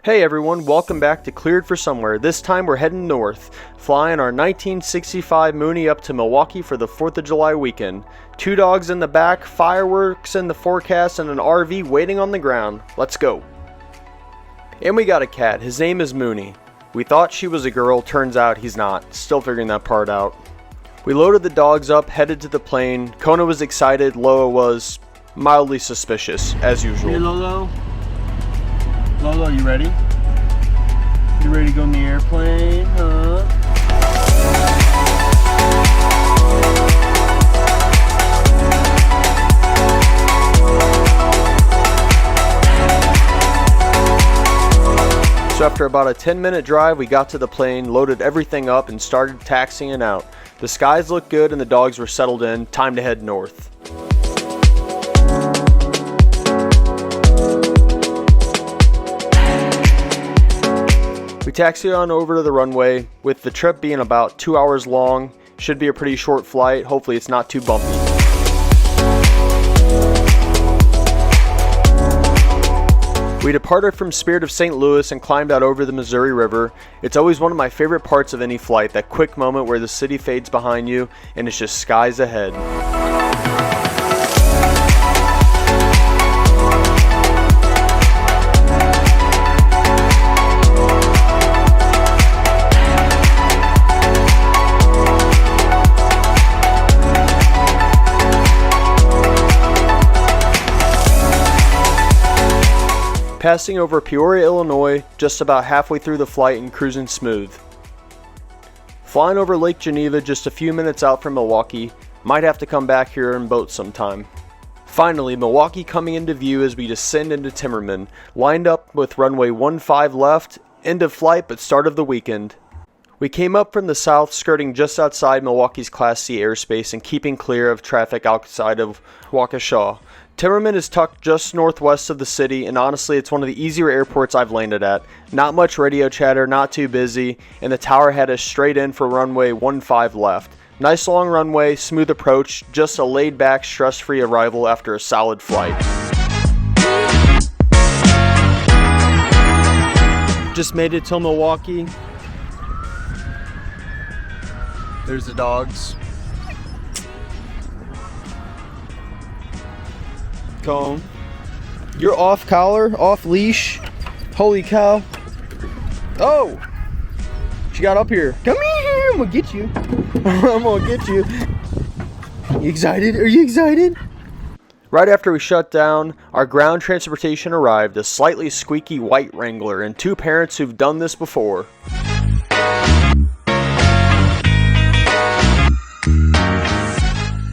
Hey everyone, welcome back to Cleared for Somewhere. This time we're heading north, flying our 1965 Mooney up to Milwaukee for the 4th of July weekend. 2 dogs in the back, fireworks in the forecast, and an RV waiting on the ground. Let's go. And we got a cat. His name is Mooney. We thought she was a girl, turns out he's not. Still figuring that part out. We loaded the dogs up, headed to the plane. Kona was excited, Loa was mildly suspicious, as usual. Hey Lolo? Lolo, you ready? You ready to go in the airplane, huh? So after about a 10-minute drive, we got to the plane, loaded everything up, and started taxiing out. The skies looked good and the dogs were settled in. Time to head north. We taxied on over to the runway. With the trip being about 2 hours long, should be a pretty short flight. Hopefully it's not too bumpy. We departed from Spirit of St. Louis and climbed out over the Missouri River. It's always one of my favorite parts of any flight, that quick moment where the city fades behind you and it's just skies ahead. Passing over Peoria, Illinois, just about halfway through the flight and cruising smooth. Flying over Lake Geneva just a few minutes out from Milwaukee, might have to come back here and boat sometime. Finally, Milwaukee coming into view as we descend into Timmerman, lined up with runway 15 left, end of flight but start of the weekend. We came up from the south, skirting just outside Milwaukee's Class C airspace and keeping clear of traffic outside of Waukesha. Timmerman is tucked just northwest of the city, and honestly it's one of the easier airports I've landed at. Not much radio chatter, not too busy, and the tower had us straight in for runway 15 left. Nice long runway, smooth approach, just a laid back, stress-free arrival after a solid flight. Just made it till Milwaukee. There's the dogs. Cone. You're off collar, off leash. Holy cow. Oh! She got up here. Come here, I'm gonna get you. I'm gonna get you. You excited? Are you excited? Right after we shut down, our ground transportation arrived, a slightly squeaky white Wrangler and 2 parents who've done this before.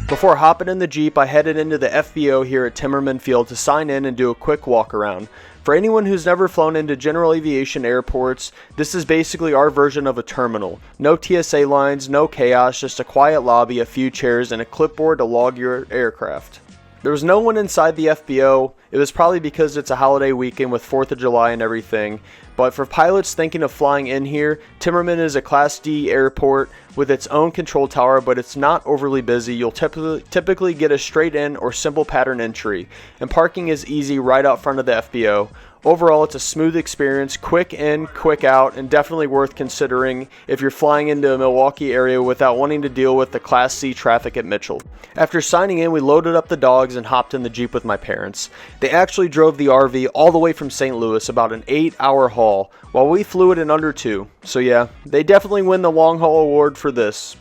Before hopping in the Jeep, I headed into the FBO here at Timmerman Field to sign in and do a quick walk around. For anyone who's never flown into general aviation airports, this is basically our version of a terminal. No TSA lines, no chaos, just a quiet lobby, a few chairs, and a clipboard to log your aircraft. There was no one inside the FBO. It was probably because it's a holiday weekend with 4th of July and everything. But for pilots thinking of flying in here, Timmerman is a Class D airport with its own control tower, but it's not overly busy. You'll typically get a straight in or simple pattern entry, and parking is easy right out front of the FBO. Overall, it's a smooth experience, quick in, quick out, and definitely worth considering if you're flying into a Milwaukee area without wanting to deal with the Class C traffic at Mitchell. After signing in, we loaded up the dogs and hopped in the Jeep with my parents. They actually drove the RV all the way from St. Louis, about an 8-hour haul, while we flew it in under 2. So yeah, they definitely win the long haul award for this.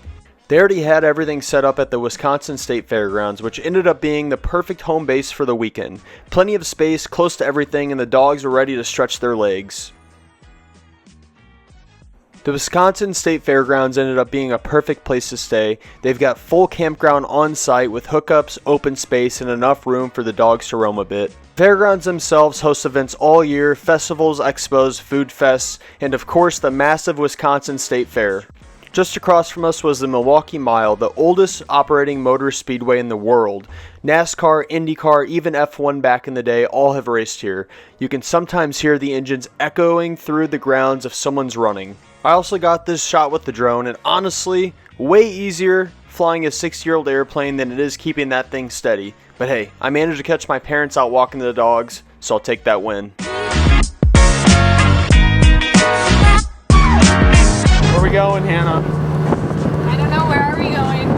They already had everything set up at the Wisconsin State Fairgrounds, which ended up being the perfect home base for the weekend. Plenty of space, close to everything, and the dogs were ready to stretch their legs. The Wisconsin State Fairgrounds ended up being a perfect place to stay. They've got full campground on site with hookups, open space, and enough room for the dogs to roam a bit. Fairgrounds themselves host events all year, festivals, expos, food fests, and of course the massive Wisconsin State Fair. Just across from us was the Milwaukee Mile, the oldest operating motor speedway in the world. NASCAR, IndyCar, even F1 back in the day all have raced here. You can sometimes hear the engines echoing through the grounds if someone's running. I also got this shot with the drone, and honestly, way easier flying a 6-year-old airplane than it is keeping that thing steady. But hey, I managed to catch my parents out walking the dogs, so I'll take that win. going, Hannah? I don't know. Where are we going?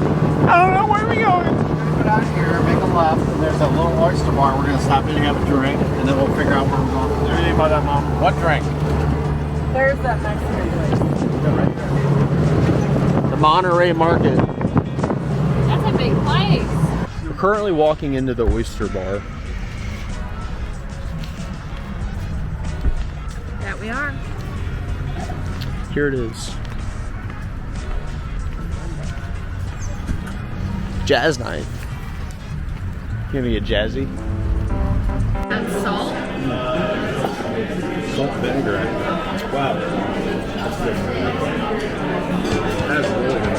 I don't know. Where are we going? We're gonna go down here, make a left, and there's that little oyster bar. We're gonna stop in and have a drink, and then we'll figure out where we're going. Everything about that, Mom. What drink? There's that Mexican place. Right there. The Monterey Market. That's a big place. We're currently walking into the oyster bar. That we are. Here it is. Jazz night. Gonna get jazzy. That's salt. Salt vinegar. Wow. That's really good.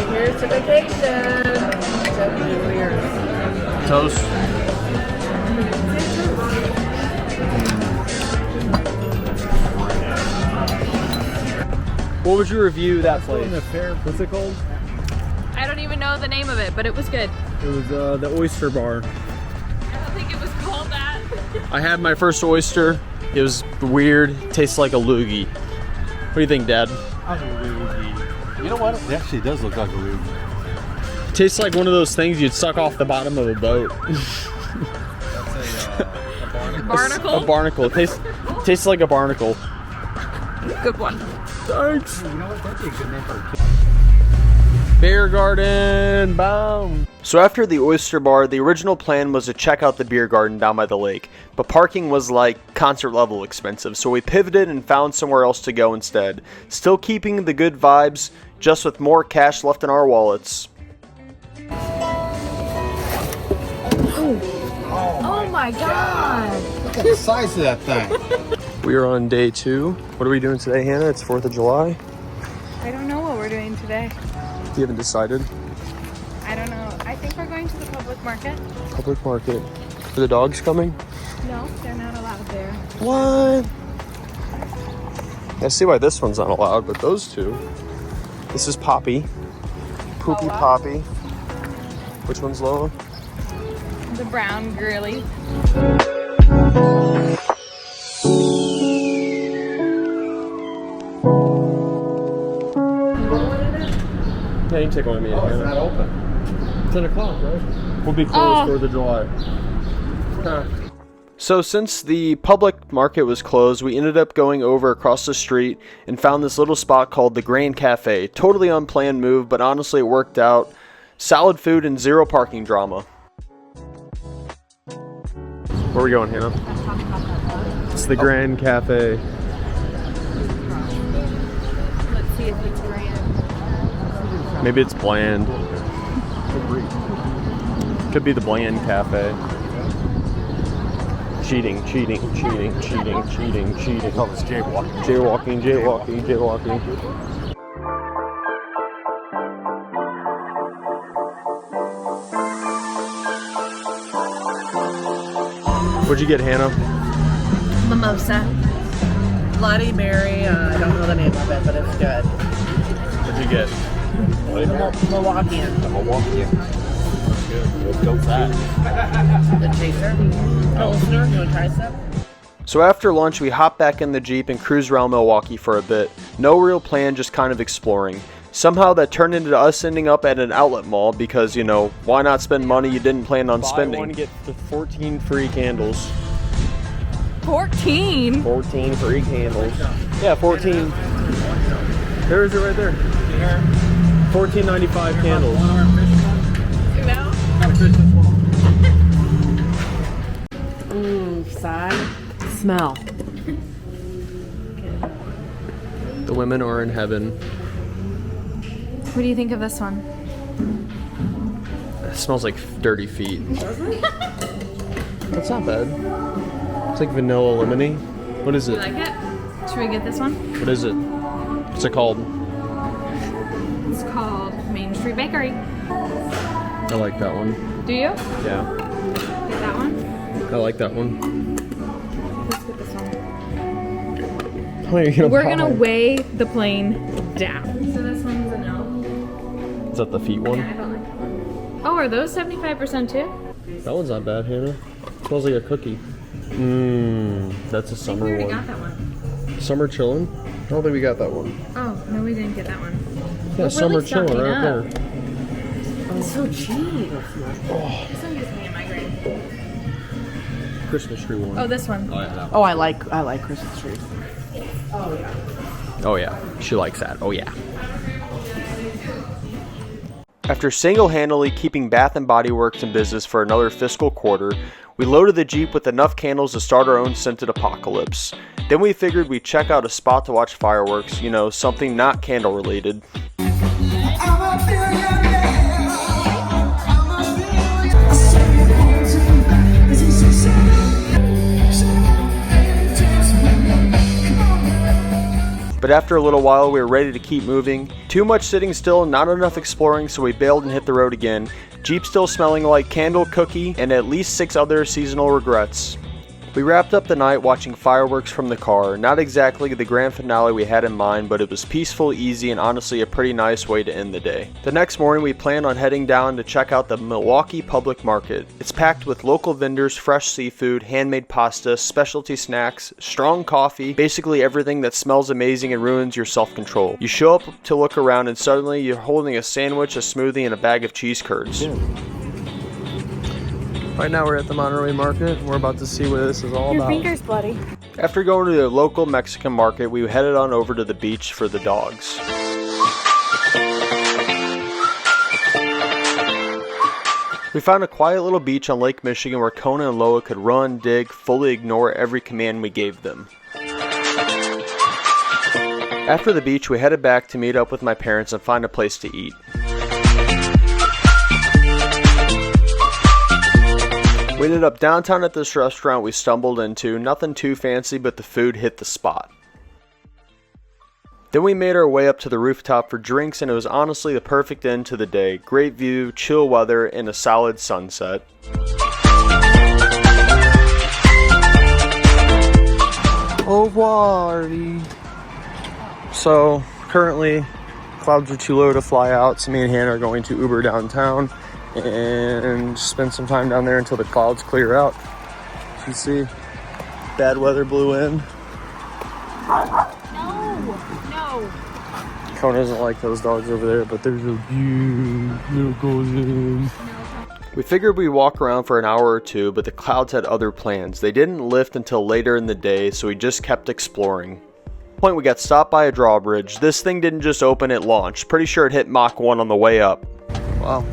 Here's to vacation. Toast. What would you review that place? What's it called? I don't even know the name of it, but it was good. It was the oyster bar. I don't think it was called that. I had my first oyster. It was weird. It tastes like a loogie. What do you think, Dad? You know what? It actually does look like a loogie. It tastes like one of those things you'd suck off the bottom of a boat. That's a Barnacle. A barnacle. It tastes like a barnacle. Good one. Thanks. You know what? That'd be a good name for a kid. Beer garden, boom. So after the oyster bar, the original plan was to check out the beer garden down by the lake, but parking was like concert level expensive, so we pivoted and found somewhere else to go instead. Still keeping the good vibes, just with more cash left in our wallets. Oh my god. Look at the size of that thing. We are on day 2. What are we doing today, Hannah? It's 4th of July. I don't know what we're doing today. You haven't decided? I don't know. I think we're going to the public market. Public market. Are the dogs coming? No, they're not allowed there. What? I see why this one's not allowed, but those two. This is Poppy. Poopy Lola. Poppy. Which one's Lola? The brown girly. Yeah, you can take one of me. Oh, it's not open. 10 o'clock, right? We'll be closed 4th of July. So since the public market was closed, we ended up going over across the street and found this little spot called the Grand Cafe. Totally unplanned move, but honestly it worked out. Solid food and zero parking drama. Where are we going, Hannah? It's the Grand Cafe. Let's see if it's grand. Maybe it's bland. Could be the Bland Cafe. Cheating. Oh, it's jaywalking. Jaywalking. What'd you get, Hannah? Mimosa. Bloody Mary, I don't know the name of it, but it's good. What'd you get? Milwaukeean. Milwaukee. That's good. Let's go fat. The chaser. Pilsner, you want to try some? So after lunch, we hopped back in the Jeep and cruised around Milwaukee for a bit. No real plan, just kind of exploring. Somehow that turned into us ending up at an outlet mall because, you know, why not spend money you didn't plan on spending? Buy one, get the 14 free candles. 14? 14 free candles. Yeah, 14. There is it right there. $14.95 candles. No? Son. Smell. The women are in heaven. What do you think of this one? It smells like dirty feet. That's not bad. It's like vanilla lemony. What is You it? like it? Should we get this one? What is it? What's it called? It's called Main Street Bakery. I like that one. Do you? Yeah, Get that one? I like that one. Let's get this one. How many are you gonna We're buy? gonna weigh the plane down. So this one's a no. Is that the feet one? Yeah, I don't like that one. Oh, are those 75% too? That one's not bad, Hannah. Smells like a cookie. That's a I think we summer already one. got that one. Summer chillin'? I don't think we got that one. Oh, no, we didn't get that one. Yeah, summer chillin' right there. It's so cheap. Oh. This one gives me a migraine. Christmas tree one. Oh, this one. Oh, I like Christmas trees. Oh, yeah. Oh yeah, she likes that. Oh yeah. After single-handedly keeping Bath & Body Works in business for another fiscal quarter, we loaded the Jeep with enough candles to start our own scented apocalypse. Then we figured we'd check out a spot to watch fireworks, you know, something not candle related. But after a little while, we were ready to keep moving. Too much sitting still, not enough exploring, so we bailed and hit the road again. Jeep still smelling like candle, cookie, and at least 6 other seasonal regrets. We wrapped up the night watching fireworks from the car. Not exactly the grand finale we had in mind, but it was peaceful, easy, and honestly a pretty nice way to end the day. The next morning we planned on heading down to check out the Milwaukee Public Market. It's packed with local vendors, fresh seafood, handmade pasta, specialty snacks, strong coffee, basically everything that smells amazing and ruins your self-control. You show up to look around and suddenly you're holding a sandwich, a smoothie, and a bag of cheese curds. Yeah. Right now we're at the Monterey Market. We're about to see what this is all about. Your finger's bloody. After going to the local Mexican market, we headed on over to the beach for the dogs. We found a quiet little beach on Lake Michigan where Kona and Loa could run, dig, fully ignore every command we gave them. After the beach, we headed back to meet up with my parents and find a place to eat. We ended up downtown at this restaurant we stumbled into, nothing too fancy, but the food hit the spot. Then we made our way up to the rooftop for drinks, and it was honestly the perfect end to the day. Great view, chill weather, and a solid sunset. Au revoir. So, currently, clouds are too low to fly out, so me and Hannah are going to Uber downtown and spend some time down there until the clouds clear out. As you see, bad weather blew in. No. Kona doesn't like those dogs over there, but there's a view. Little goes in. We figured we'd walk around for an hour or two, but the clouds had other plans. They didn't lift until later in the day, so we just kept exploring. At one point we got stopped by a drawbridge. This thing didn't just open, it launched. Pretty sure it hit Mach 1 on the way up. Wow.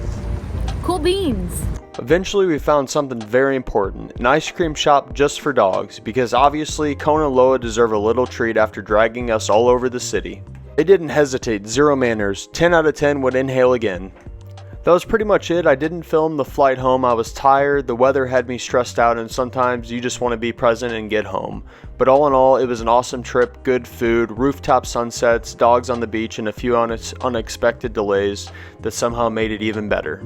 Cool beans. Eventually we found something very important, an ice cream shop just for dogs, because obviously Kona and Loa deserve a little treat after dragging us all over the city. They didn't hesitate, 0 manners, 10 out of 10 would inhale again. That was pretty much it. I didn't film the flight home. I was tired, the weather had me stressed out, and sometimes you just want to be present and get home. But all in all, it was an awesome trip, good food, rooftop sunsets, dogs on the beach, and a few unexpected delays that somehow made it even better.